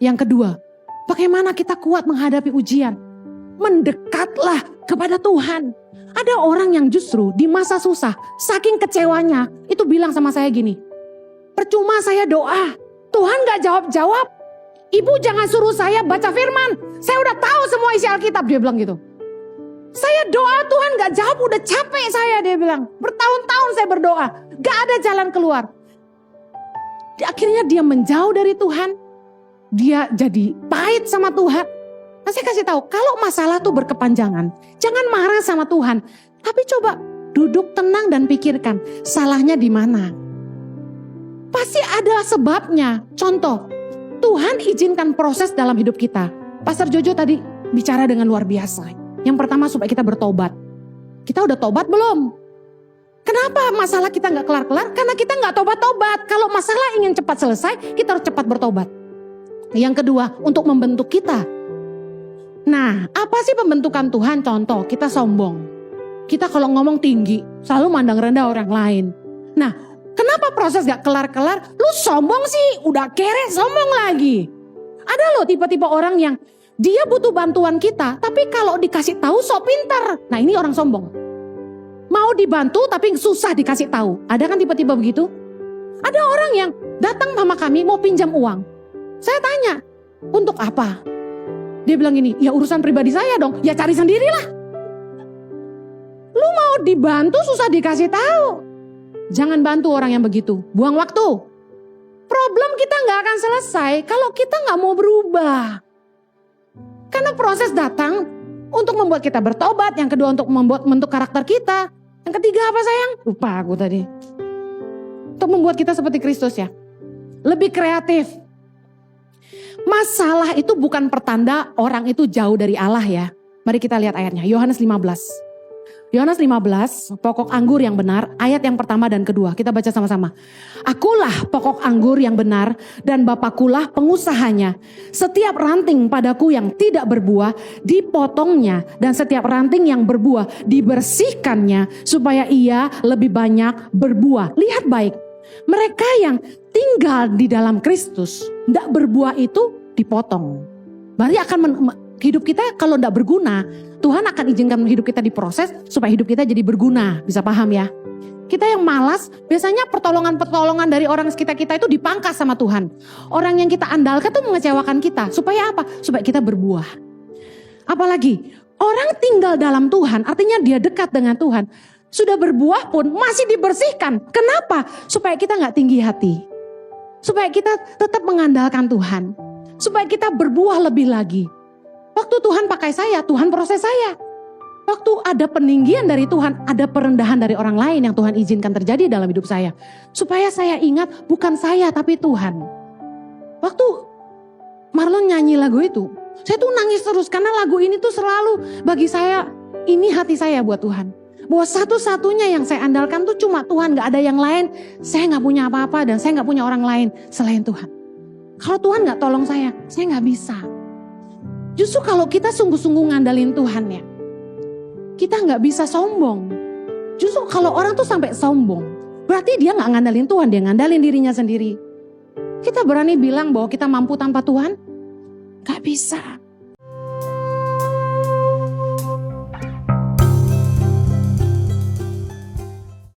Yang kedua, bagaimana kita kuat menghadapi ujian? Mendekatlah kepada Tuhan. Ada orang yang justru di masa susah, saking kecewanya, itu bilang sama saya gini, percuma saya doa, Tuhan gak jawab-jawab. Ibu jangan suruh saya baca firman, saya udah tahu semua isi Alkitab, dia bilang gitu. Saya doa Tuhan gak jawab, udah capek saya, dia bilang. Bertahun-tahun saya berdoa, gak ada jalan keluar. Akhirnya dia menjauh dari Tuhan, dia jadi pahit sama Tuhan. Nah, saya kasih tahu, kalau masalah tuh berkepanjangan, jangan marah sama Tuhan. Tapi coba duduk tenang dan pikirkan, salahnya di mana. Pasti ada sebabnya. Contoh, Tuhan izinkan proses dalam hidup kita. Pastor Jojo tadi bicara dengan luar biasa. Yang pertama supaya kita bertobat. Kita udah tobat belum? Kenapa masalah kita gak kelar-kelar? Karena kita gak tobat-tobat. Kalau masalah ingin cepat selesai, kita harus cepat bertobat. Yang kedua, untuk membentuk kita. Nah, apa sih pembentukan Tuhan? Contoh, kita sombong. Kita kalau ngomong tinggi, selalu mandang rendah orang lain. Nah, kenapa proses gak kelar-kelar? Lu sombong sih, udah kere sombong lagi. Ada loh tipe-tipe orang yang dia butuh bantuan kita, tapi kalau dikasih tahu sok pintar. Nah, ini orang sombong. Mau dibantu tapi susah dikasih tahu. Ada kan tipe-tipe begitu? Ada orang yang datang sama kami mau pinjam uang. Saya tanya, untuk apa? Dia bilang gini, ya urusan pribadi saya dong, ya cari sendirilah. Lu mau dibantu susah dikasih tahu. Jangan bantu orang yang begitu, buang waktu. Problem kita gak akan selesai kalau kita gak mau berubah. Karena proses datang untuk membuat kita bertobat, yang kedua untuk membentuk karakter kita. Yang ketiga apa sayang? Lupa aku tadi. Untuk membuat kita seperti Kristus ya. Lebih kreatif. Masalah itu bukan pertanda orang itu jauh dari Allah ya. Mari kita lihat ayatnya. Yohanes 15. Yohanes 15, pokok anggur yang benar, ayat yang pertama dan kedua. Kita baca sama-sama. Akulah pokok anggur yang benar dan Bapakulah pengusahanya. Setiap ranting padaku yang tidak berbuah dipotongnya dan setiap ranting yang berbuah dibersihkannya supaya ia lebih banyak berbuah. Lihat baik, mereka yang tinggal di dalam Kristus, tidak berbuah itu dipotong. Berarti akan hidup kita kalau tidak berguna, Tuhan akan izinkan hidup kita diproses supaya hidup kita jadi berguna. Bisa paham ya? Kita yang malas, biasanya pertolongan-pertolongan dari orang sekitar kita itu dipangkas sama Tuhan. Orang yang kita andalkan tuh mengecewakan kita. Supaya apa? Supaya kita berbuah. Apalagi, orang tinggal dalam Tuhan, artinya dia dekat dengan Tuhan. Sudah berbuah pun masih dibersihkan. Kenapa? Supaya kita gak tinggi hati. Supaya kita tetap mengandalkan Tuhan. Supaya kita berbuah lebih lagi. Waktu Tuhan pakai saya, Tuhan proses saya. Waktu ada peninggian dari Tuhan, ada perendahan dari orang lain yang Tuhan izinkan terjadi dalam hidup saya. Supaya saya ingat bukan saya tapi Tuhan. Waktu Marlon nyanyi lagu itu, saya tuh nangis terus karena lagu ini tuh selalu bagi saya, ini hati saya buat Tuhan. Bahwa satu-satunya yang saya andalkan tuh cuma Tuhan, gak ada yang lain. Saya gak punya apa-apa dan saya gak punya orang lain selain Tuhan. Kalau Tuhan gak tolong saya gak bisa. Justru kalau kita sungguh-sungguh ngandalin Tuhan ya, kita gak bisa sombong. Justru kalau orang tuh sampai sombong, berarti dia gak ngandalin Tuhan, dia ngandalin dirinya sendiri. Kita berani bilang bahwa kita mampu tanpa Tuhan? Gak bisa.